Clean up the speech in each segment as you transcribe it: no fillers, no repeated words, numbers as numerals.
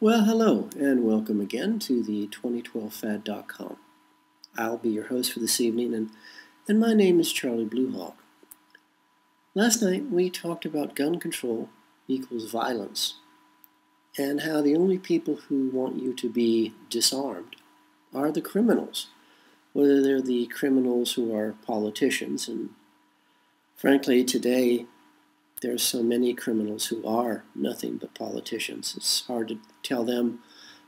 Well, hello, and welcome again to the 2012fad.com. I'll be your host for this evening, and my name is Charlie Bluehawk. Last night we talked about gun control equals violence, and how the only people who want you to be disarmed are the criminals, whether they're the criminals who are politicians, and frankly today there's so many criminals who are nothing but politicians. It's hard to tell them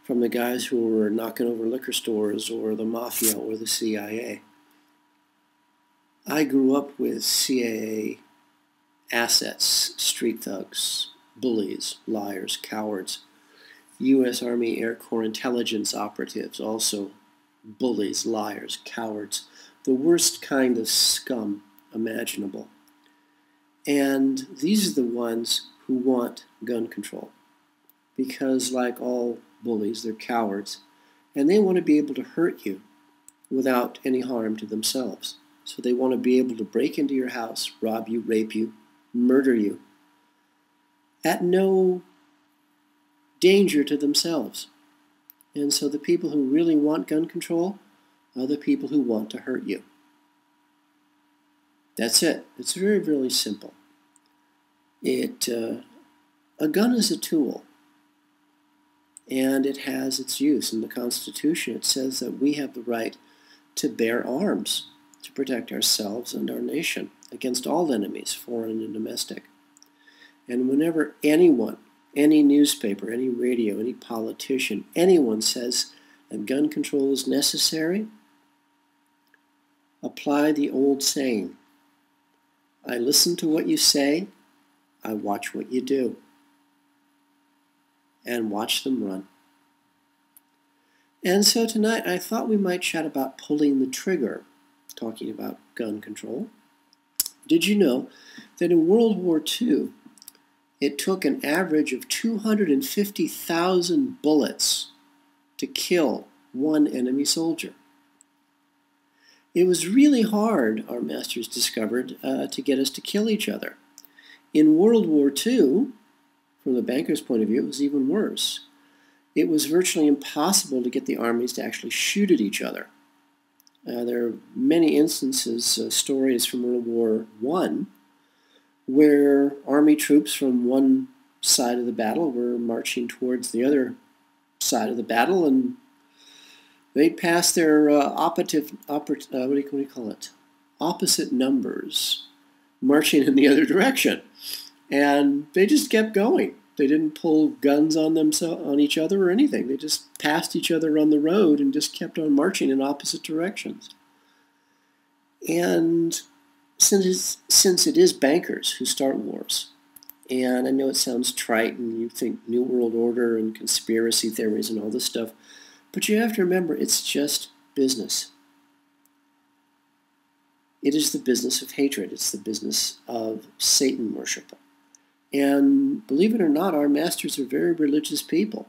from the guys who are knocking over liquor stores or the mafia or the CIA. I grew up with CIA assets, street thugs, bullies, liars, cowards, U.S. Army Air Corps intelligence operatives, also bullies, liars, cowards, the worst kind of scum imaginable. And these are the ones who want gun control because, like all bullies, they're cowards, and they want to be able to hurt you without any harm to themselves. So they want to be able to break into your house, rob you, rape you, murder you at no danger to themselves. And so the people who really want gun control are the people who want to hurt you. That's it. It's very, really simple. A gun is a tool, and it has its use. In the Constitution, it says that we have the right to bear arms to protect ourselves and our nation against all enemies, foreign and domestic. And whenever anyone, any newspaper, any radio, any politician, anyone says that gun control is necessary, apply the old saying, I listen to what you say, I watch what you do. And watch them run. And so tonight I thought we might chat about pulling the trigger, talking about gun control. Did you know that in World War II, it took an average of 250,000 bullets to kill one enemy soldier? It was really hard, our masters discovered, to get us to kill each other. In World War II, from the bankers' point of view, it was even worse. It was virtually impossible to get the armies to actually shoot at each other. There are many instances, stories from World War I, where army troops from one side of the battle were marching towards the other side of the battle, and they'd pass their opposite numbers, marching in the other direction. And they just kept going. They didn't pull guns on each other or anything. They just passed each other on the road and just kept on marching in opposite directions. And since it is bankers who start wars, and I know it sounds trite and you think New World Order and conspiracy theories and all this stuff, but you have to remember it's just business. It is the business of hatred. It's the business of Satan worship. And believe it or not, our masters are very religious people.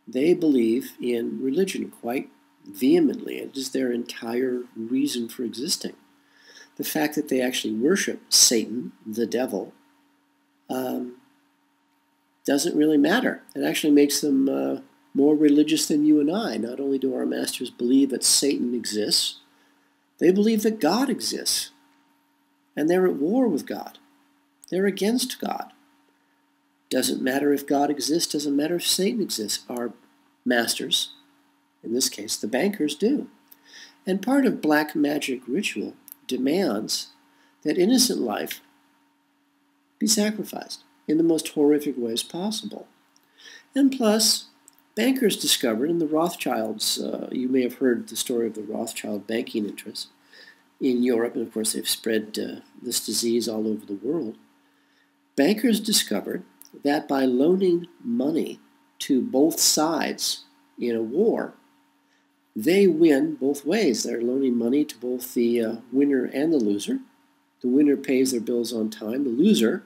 They believe in religion quite vehemently. It is their entire reason for existing. The fact that they actually worship Satan, the devil, doesn't really matter. It actually makes them more religious than you and I. Not only do our masters believe that Satan exists, they believe that God exists. And they're at war with God. They're against God. Doesn't matter if God exists, doesn't matter if Satan exists. Our masters, in this case the bankers, do. And part of black magic ritual demands that innocent life be sacrificed in the most horrific ways possible. And plus, bankers discovered, and the Rothschilds, you may have heard the story of the Rothschild banking interests in Europe, and of course they've spread this disease all over the world. Bankers discovered that by loaning money to both sides in a war, they win both ways. They're loaning money to both the winner and the loser. The winner pays their bills on time. The loser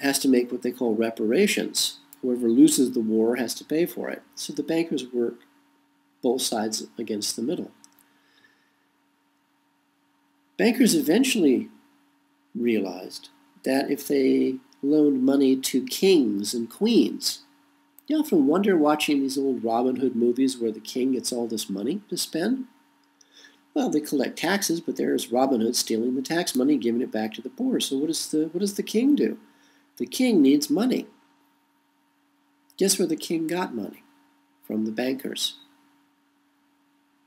has to make what they call reparations. Whoever loses the war has to pay for it. So the bankers work both sides against the middle. Bankers eventually realized that if they loaned money to kings and queens, Do you often wonder watching these old Robin Hood movies where the king gets all this money to spend? Well, they collect taxes, but there's Robin Hood stealing the tax money and giving it back to the poor. So what does the king do? The king needs money. Guess where the king got money? From the bankers.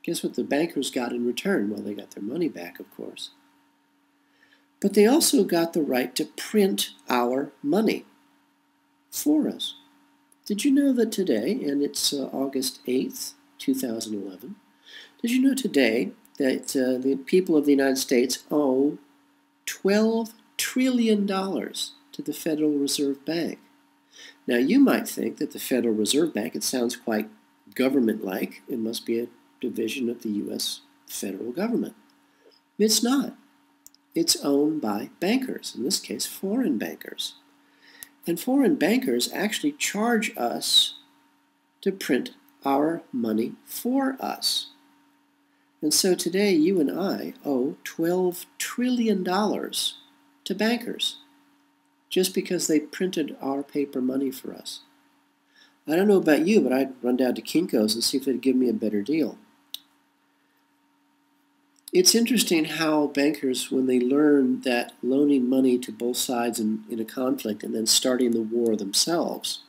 Guess what the bankers got in return? Well, they got their money back, of course. But they also got the right to print our money for us. Did you know that today, and it's August 8th, 2011, did you know today that the people of the United States owe $12 trillion to the Federal Reserve Bank? Now, you might think that the Federal Reserve Bank, it sounds quite government-like. It must be a division of the U.S. federal government. It's not. It's owned by bankers, in this case, foreign bankers. And foreign bankers actually charge us to print our money for us. And so today, you and I owe $12 trillion to bankers just because they printed our paper money for us. I don't know about you, but I'd run down to Kinko's and see if they'd give me a better deal. It's interesting how bankers, when they learn that loaning money to both sides in a conflict and then starting the war themselves,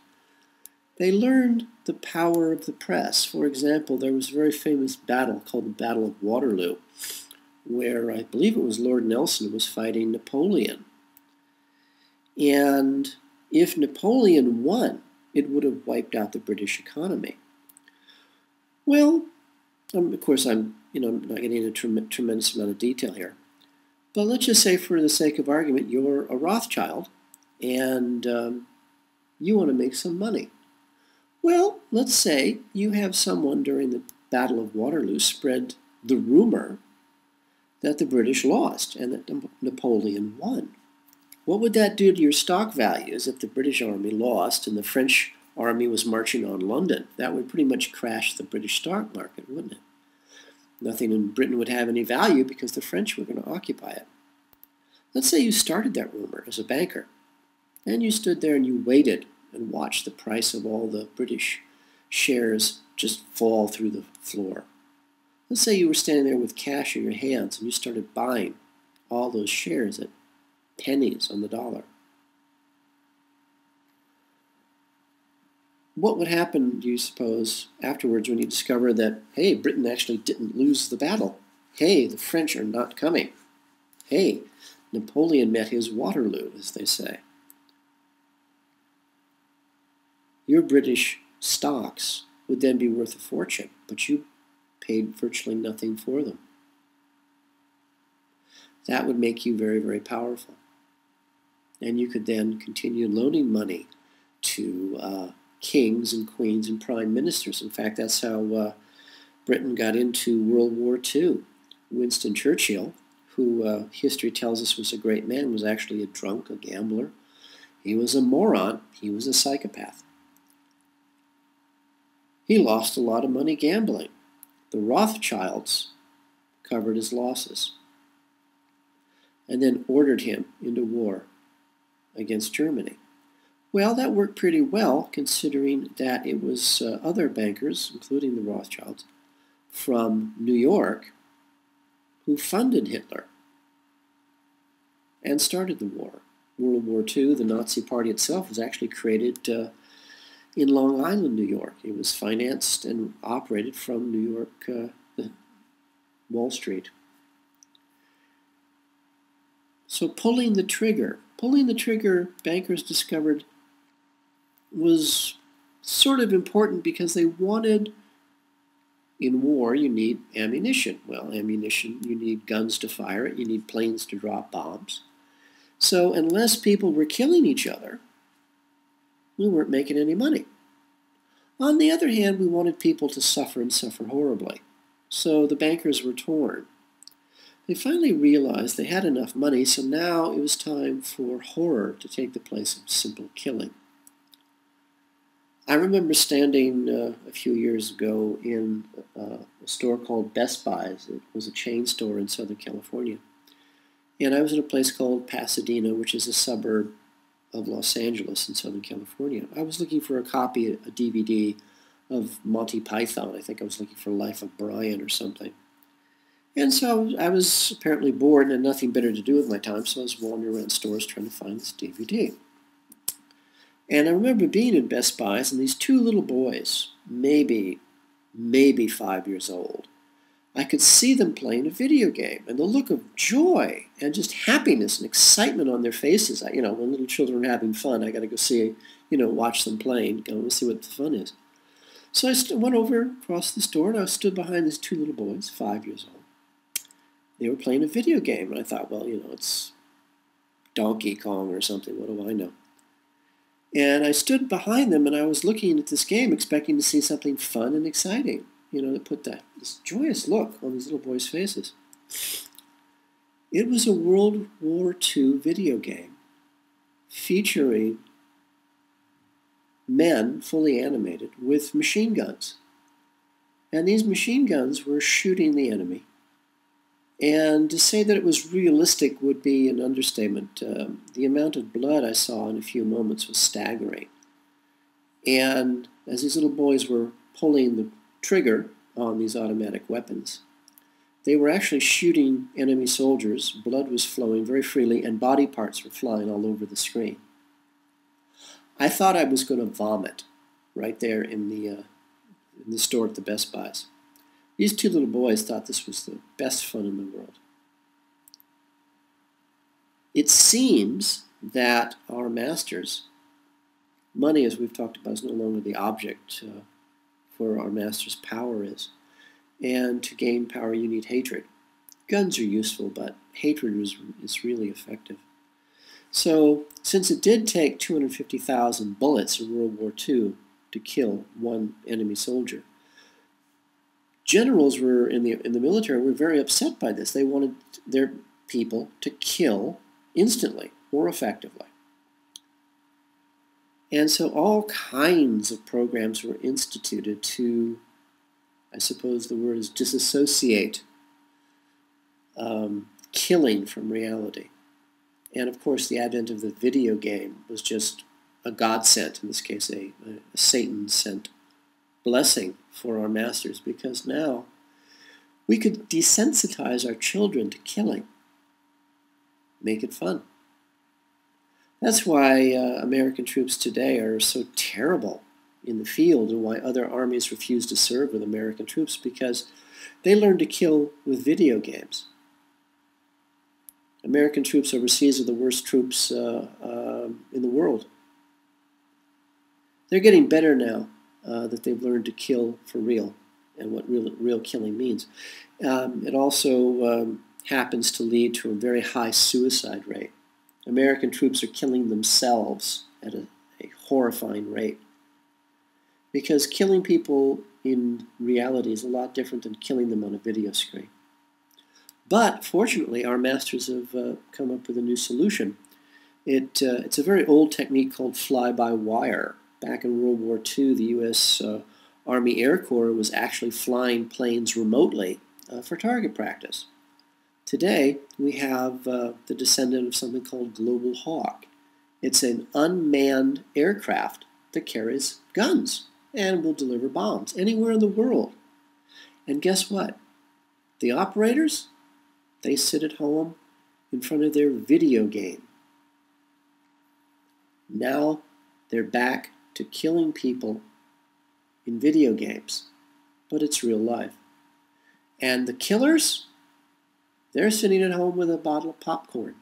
they learned the power of the press. For example, there was a very famous battle called the Battle of Waterloo, where I believe it was Lord Nelson was fighting Napoleon. And if Napoleon won, it would have wiped out the British economy. Well, of course, I'm not getting into a tremendous amount of detail here. But let's just say, for the sake of argument, you're a Rothschild, and you want to make some money. Well, let's say you have someone during the Battle of Waterloo spread the rumor that the British lost and that Napoleon won. What would that do to your stock values if the British army lost and the French army was marching on London? That would pretty much crash the British stock market, wouldn't it? Nothing in Britain would have any value because the French were going to occupy it. Let's say you started that rumor as a banker, and you stood there and you waited and watched the price of all the British shares just fall through the floor. Let's say you were standing there with cash in your hands and you started buying all those shares at pennies on the dollar. What would happen, do you suppose, afterwards when you discover that, hey, Britain actually didn't lose the battle? Hey, the French are not coming. Hey, Napoleon met his Waterloo, as they say. Your British stocks would then be worth a fortune, but you paid virtually nothing for them. That would make you very, very powerful. And you could then continue loaning money to kings and queens and prime ministers. In fact, that's how Britain got into World War II. Winston Churchill, who history tells us was a great man, was actually a drunk, a gambler. He was a moron. He was a psychopath. He lost a lot of money gambling. The Rothschilds covered his losses and then ordered him into war against Germany. Well, that worked pretty well, considering that it was other bankers, including the Rothschilds, from New York, who funded Hitler and started the war. World War II, the Nazi Party itself, was actually created in Long Island, New York. It was financed and operated from New York, Wall Street. So pulling the trigger, bankers discovered, was sort of important because they wanted, in war, you need ammunition. Well, ammunition, you need guns to fire it, you need planes to drop bombs. So unless people were killing each other, we weren't making any money. On the other hand, we wanted people to suffer and suffer horribly. So the bankers were torn. They finally realized they had enough money, so now it was time for horror to take the place of simple killing. I remember standing a few years ago in a store called Best Buys. It was a chain store in Southern California. And I was in a place called Pasadena, which is a suburb of Los Angeles in Southern California. I was looking for a copy, a DVD of Monty Python. I think I was looking for Life of Brian or something. And so I was apparently bored and had nothing better to do with my time, so I was wandering around stores trying to find this DVD. And I remember being in Best Buys, and these two little boys, maybe 5 years old, I could see them playing a video game, and the look of joy and just happiness and excitement on their faces. When little children are having fun, I got to go see, watch them playing, go and see what the fun is. So I went over across the store, and I stood behind these two little boys, 5 years old. They were playing a video game, and I thought, well, it's Donkey Kong or something. What do I know? And I stood behind them, and I was looking at this game, expecting to see something fun and exciting, that put this joyous look on these little boys' faces. It was a World War II video game featuring men, fully animated, with machine guns. And these machine guns were shooting the enemy. And to say that it was realistic would be an understatement. The amount of blood I saw in a few moments was staggering. And as these little boys were pulling the trigger on these automatic weapons, they were actually shooting enemy soldiers. Blood was flowing very freely, and body parts were flying all over the screen. I thought I was going to vomit right there in the store at the Best Buys. These two little boys thought this was the best fun in the world. It seems that our masters, money, as we've talked about, is no longer the object for our masters' power is. And to gain power, you need hatred. Guns are useful, but hatred is really effective. So, since it did take 250,000 bullets in World War II to kill one enemy soldier, generals were in the military were very upset by this. They wanted their people to kill instantly, more effectively. And so all kinds of programs were instituted to, I suppose the word is disassociate killing from reality. And of course the advent of the video game was just a godsend, in this case a Satan-sent blessing for our masters, because now we could desensitize our children to killing, make it fun. That's why American troops today are so terrible in the field, and why other armies refuse to serve with American troops, because they learn to kill with video games. American troops overseas are the worst troops in the world. They're getting better now that they've learned to kill for real, and what real killing means. It also happens to lead to a very high suicide rate. American troops are killing themselves at a horrifying rate, because killing people in reality is a lot different than killing them on a video screen. But fortunately, our masters have come up with a new solution. It's a very old technique called fly-by-wire. Back in World War II, the U.S. Army Air Corps was actually flying planes remotely for target practice. Today, we have the descendant of something called Global Hawk. It's an unmanned aircraft that carries guns and will deliver bombs anywhere in the world. And guess what? The operators, they sit at home in front of their video game. Now they're back to killing people in video games, but it's real life. And the killers, they're sitting at home with a bottle of popcorn,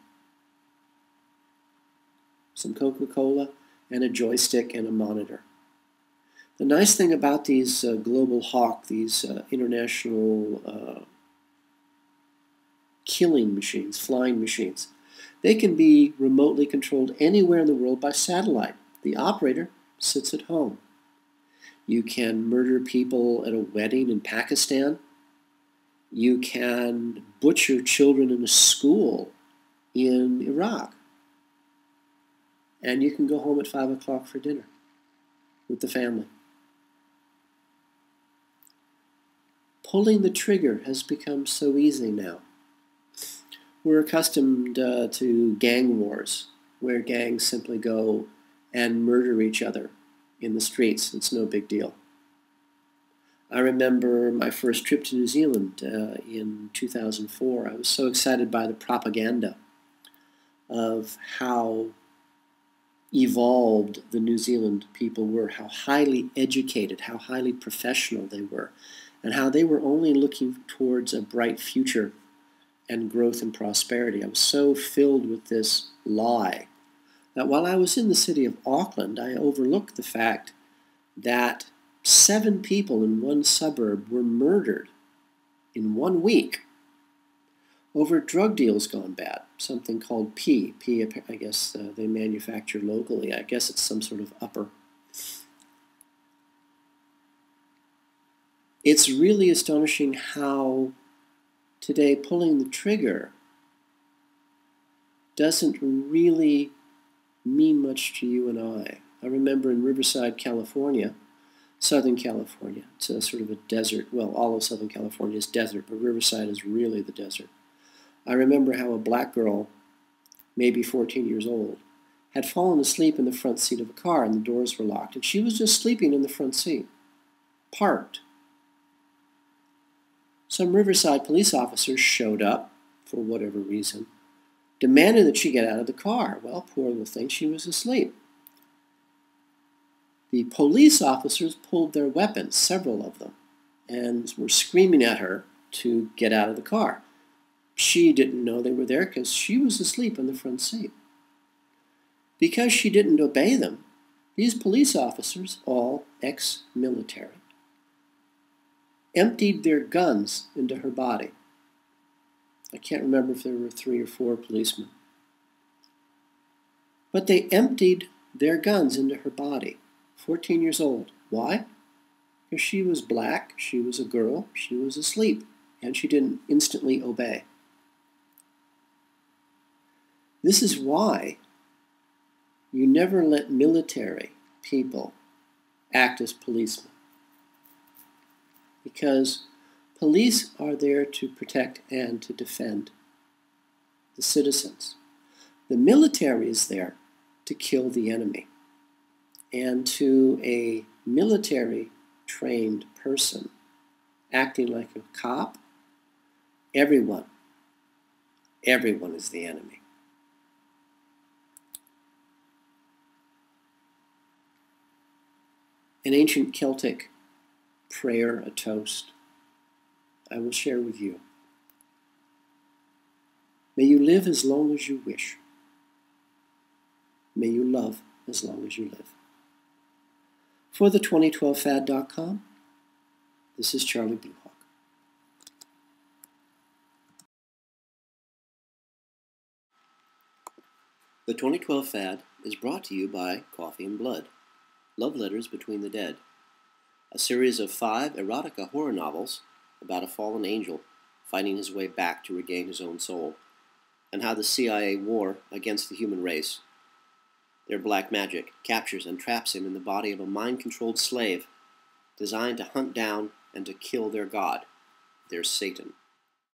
some Coca-Cola, and a joystick and a monitor. The nice thing about these Global Hawk, these international killing machines, flying machines, they can be remotely controlled anywhere in the world by satellite. The operator sits at home. You can murder people at a wedding in Pakistan. You can butcher children in a school in Iraq. And you can go home at 5 o'clock for dinner with the family. Pulling the trigger has become so easy now. We're accustomed to gang wars where gangs simply go and murder each other in the streets. It's no big deal. I remember my first trip to New Zealand in 2004. I was so excited by the propaganda of how evolved the New Zealand people were, how highly educated, how highly professional they were, and how they were only looking towards a bright future and growth and prosperity. I was so filled with this lie that while I was in the city of Auckland, I overlooked the fact that 7 people in one suburb were murdered in 1 week over drug deals gone bad, something called P. P, I guess they manufacture locally. I guess it's some sort of upper. It's really astonishing how today pulling the trigger doesn't really mean much to you and I. I remember in Riverside, California, Southern California, it's a sort of a desert. Well, all of Southern California is desert, but Riverside is really the desert. I remember how a black girl, maybe 14 years old, had fallen asleep in the front seat of a car and the doors were locked, and she was just sleeping in the front seat, parked. Some Riverside police officers showed up, for whatever reason, demanded that she get out of the car. Well, poor little thing, she was asleep. The police officers pulled their weapons, several of them, and were screaming at her to get out of the car. She didn't know they were there because she was asleep in the front seat. Because she didn't obey them, these police officers, all ex-military, emptied their guns into her body. I can't remember if there were 3 or 4 policemen. But they emptied their guns into her body. 14 years old. Why? Because she was black, she was a girl, she was asleep, and she didn't instantly obey. This is why you never let military people act as policemen. Because police are there to protect and to defend the citizens. The military is there to kill the enemy. And to a military-trained person acting like a cop, everyone is the enemy. An ancient Celtic prayer, a toast, I will share with you. May you live as long as you wish. May you love as long as you live. For the 2012fad.com, this is Charlie Bluehawk. The 2012 Fad is brought to you by Coffee and Blood, Love Letters Between the Dead, a series of 5 erotica horror novels about a fallen angel fighting his way back to regain his own soul, and how the CIA war against the human race, their black magic, captures and traps him in the body of a mind-controlled slave designed to hunt down and to kill their god, their Satan.